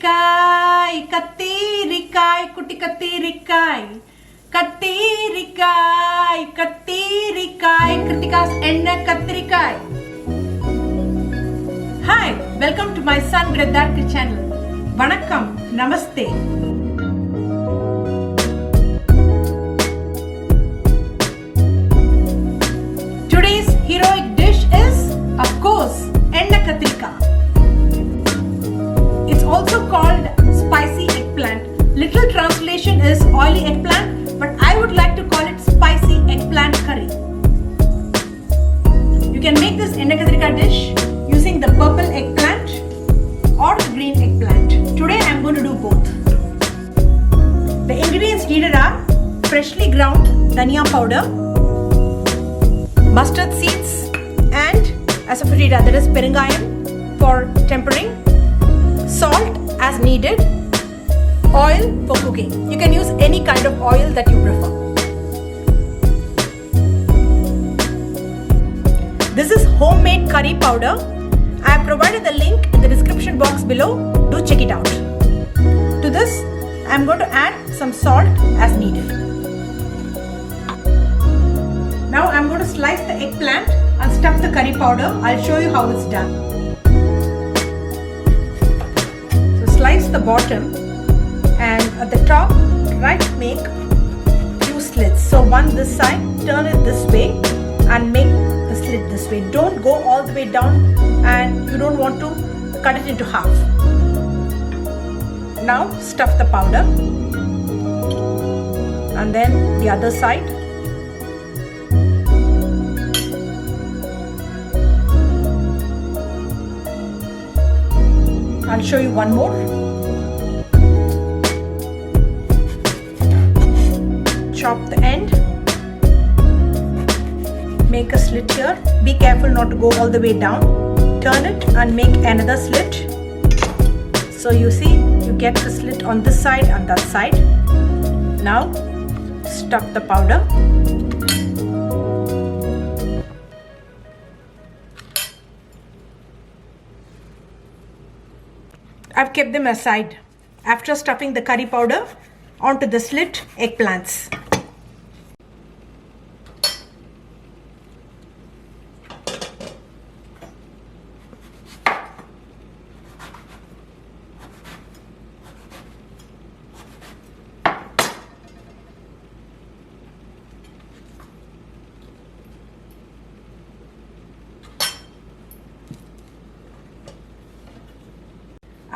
கத்திரிக்காய் கத்திரிக்காய் குட்டி கத்திரிக்காய் கத்திரிக்காய் கத்திரிக்காய் கிருத்திகாஸ் என்ன கத்திரிக்காய். ஹாய், வெல்கம் டு மை சன் கிரதார்க்கு சேனல். வணக்கம், நமஸ்தே. Today's heroic dish is, of course, enna katrika. It's also called spicy eggplant. Literal translation is oily eggplant, but I would like to call it spicy eggplant curry. You can make this enna katrika dish using the purple eggplant or the green eggplant. Today I am going to do both. The ingredients needed are freshly ground dhania powder, mustard seeds and Asafoetida, that is perengayam for tempering, salt as needed, oil for cooking. You can use any kind of oil that you prefer. This is homemade curry powder. I have provided the link in the description box below. Do check it out. To this, I am going to add some salt as needed. Now I am going to slice the eggplant and stuff the curry powder. I'll show you how it's done. So slice the bottom and at the top try to make few slits. So one this side, turn it this way and make the slit this way. Don't go all the way down and you don't want to cut it into half. Now stuff the powder and then the other side. I'll show you one more. Chop the end. Make a slit here. Be careful not to go all the way down. Turn it and make another slit. So you see, you get the slit on this side and that side. Now stuff the powder. I've kept them aside after stuffing the curry powder onto the slit eggplants.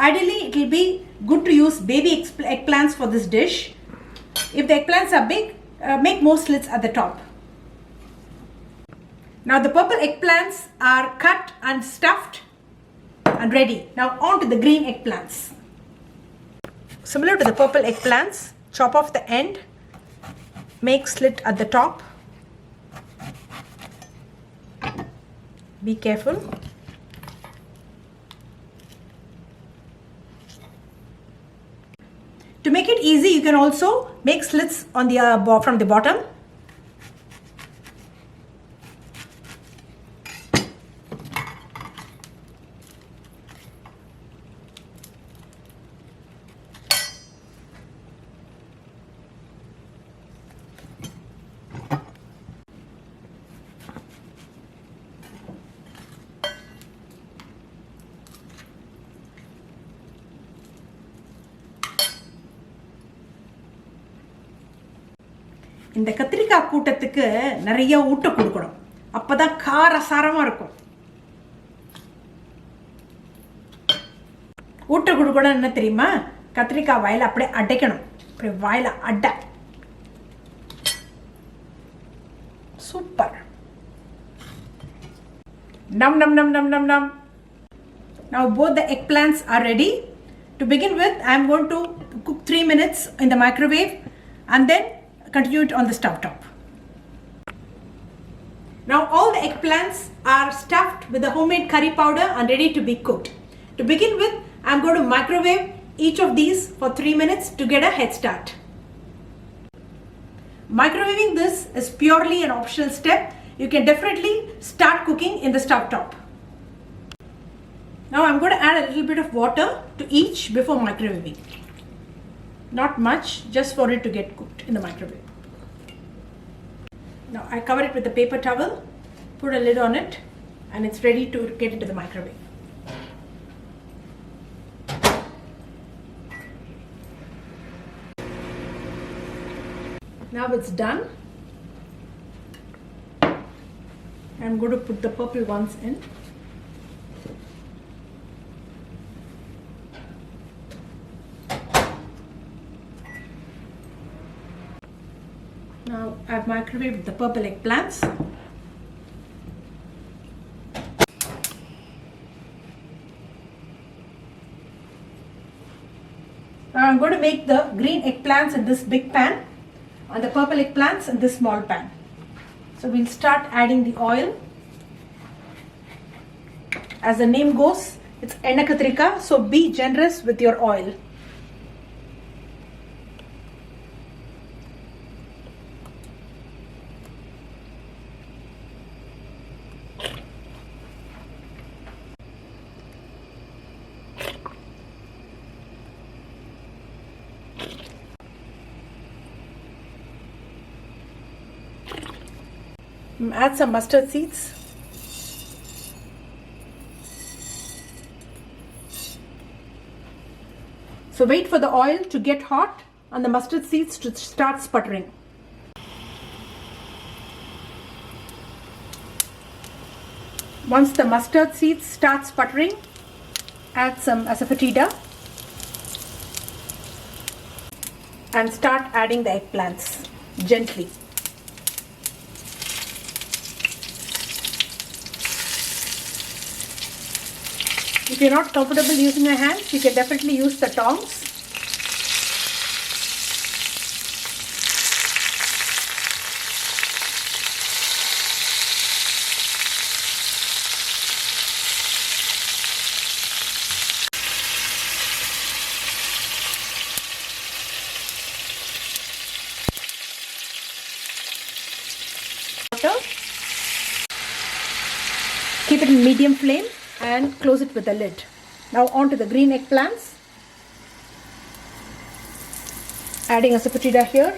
Ideally, it will be good to use baby eggplants for this dish. If the eggplants are big, make more slits at the top. Now the purple eggplants are cut and stuffed and ready. Now on to the green eggplants. Similar to the purple eggplants, chop off the end, make slit at the top. Be careful. To make it easy, you can also make slits on the from the bottom. இந்த கத்திரிக்காய் கூட்டத்துக்கு நிறைய ஊட்ட கொடுக்கணும். அப்பதான் காரசாரமா இருக்கும். ஊட்ட கொடுக்கணும் என்ன தெரியுமா? கத்திரிக்காய் வாயில அப்படியே அடைக்கணும். அப்படியே வாயில அட. Super. Num num num num num num. Now both the eggplants are ready. To begin with, I am going to cook 3 minutes in the microwave and then continue it on the stove top. Now all the eggplants are stuffed with the homemade curry powder and ready to be cooked. To begin with, I am going to microwave each of these for 3 minutes to get a head start. Microwaving this is purely an optional step. You can definitely start cooking in the stove top. Now I'm going to add a little bit of water to each before microwaving. Not much, just for it to get cooked in the microwave. Now I cover it with a paper towel, put a lid on it, and it's ready to get into the microwave. Now it's done. I'm going to put the purple ones in. Now I've microwaved the purple eggplants. Now I'm going to make the green eggplants in this big pan and the purple eggplants in this small pan. So we'll start adding the oil. As the name goes, it's Enna Katrika, so be generous with your oil. Add some mustard seeds. So wait for the oil to get hot and the mustard seeds to start sputtering. Once the mustard seeds start sputtering, add some Asafoetida and start adding the eggplants gently. If you're not comfortable using your hands, you can definitely use the tongs. Keep it in medium flame and close it with the lid. Now on to the green eggplants. Adding Asafoetida here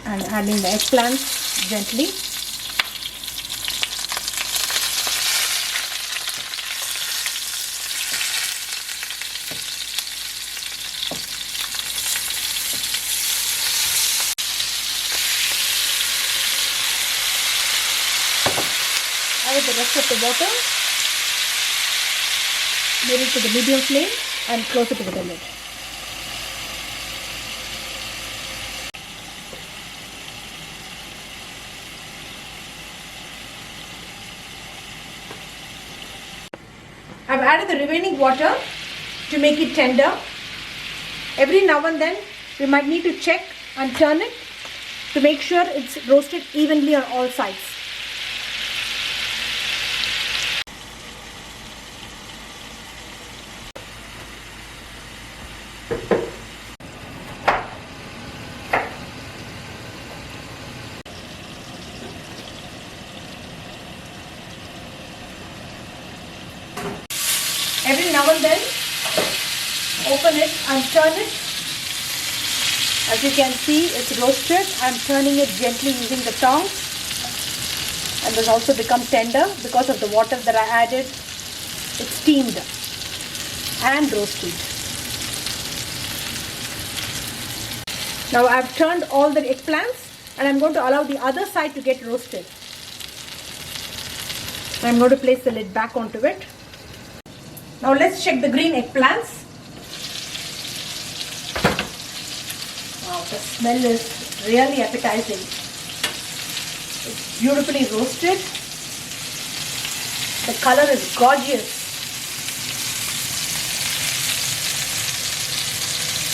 and adding the eggplants gently. Add the rest of the water, made it to the medium flame and close it with the lid. I've added the remaining water to make it tender. Every now and then we might need to check and turn it to make sure it's roasted evenly on all sides. Every now and then, open it and turn it. As you can see, it's roasted. I'm turning it gently using the tongs. And it's also become tender because of the water that I added. It's steamed and roasted. Now I've turned all the eggplants and I'm going to allow the other side to get roasted. I'm going to place the lid back onto it. Now let's check the green eggplants. Wow, the smell is really appetizing. It's beautifully roasted. The color is gorgeous.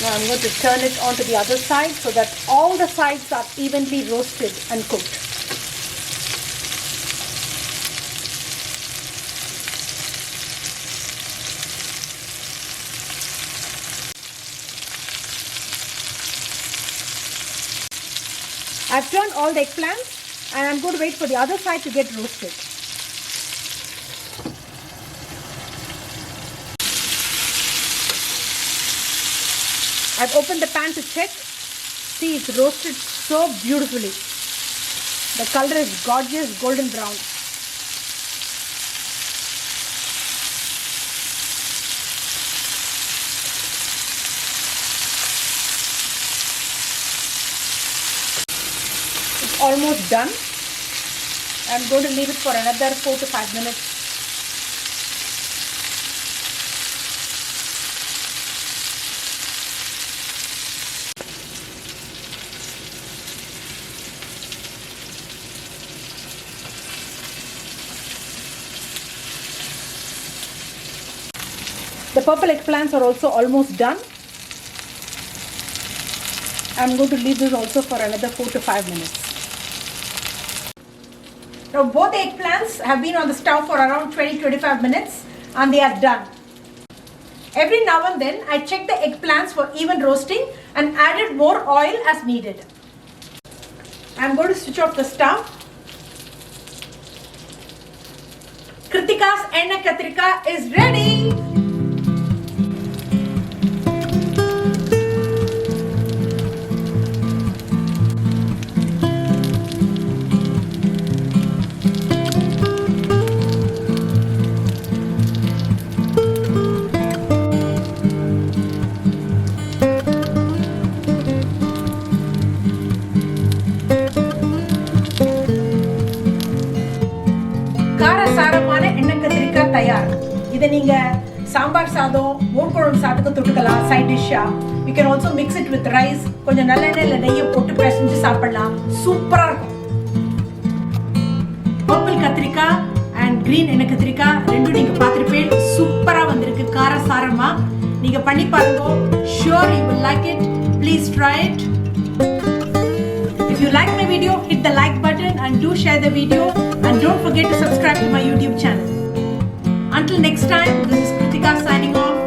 Now I'm going to turn it onto the other side so that all the sides are evenly roasted and cooked. I've turned all the eggplants and I'm going to wait for the other side to get roasted. I've opened the pan to check. See, it's roasted so beautifully. The color is gorgeous golden brown. It's almost done. I'm going to leave it for another 4 to 5 minutes. The purple eggplants are also almost done. I'm going to leave this also for another 4 to 5 minutes. Now both the eggplants have been on the stove for around 20-25 minutes and they are done. Every now and then I check the eggplants for even roasting and added more oil as needed. I'm going to switch off the stove. Kritika's Enna Katrika is ready. காரசாரமான எண்ணெய் கத்திரிக்காய் தயார். இதை நீங்க சாம்பார் சாதம், மோர் குழம்பு சாதத்துக்கு தொட்டுக்கலாம் side டிஷ்ஷா. You can also mix it with rice. கொஞ்சம் நல்லெண்ணெய் இல்ல நெய்யை போட்டு பிசைஞ்சு சாப்பிடலாம். சூப்பரா இருக்கும். பர்பிள் கத்திரிக்காய் and green எண்ணெய் கத்திரிக்காய் ரெண்டும் நீங்க பார்த்திருப்பீங்க. சூப்பரா வந்திருக்கு காரசாரமா. நீங்க பண்ணி பாருங்க. Sure you will like it. Please try it. If you like my video, hit the like button and do share the video. And don't forget to subscribe to my YouTube channel. Until next time, this is Kritika signing off.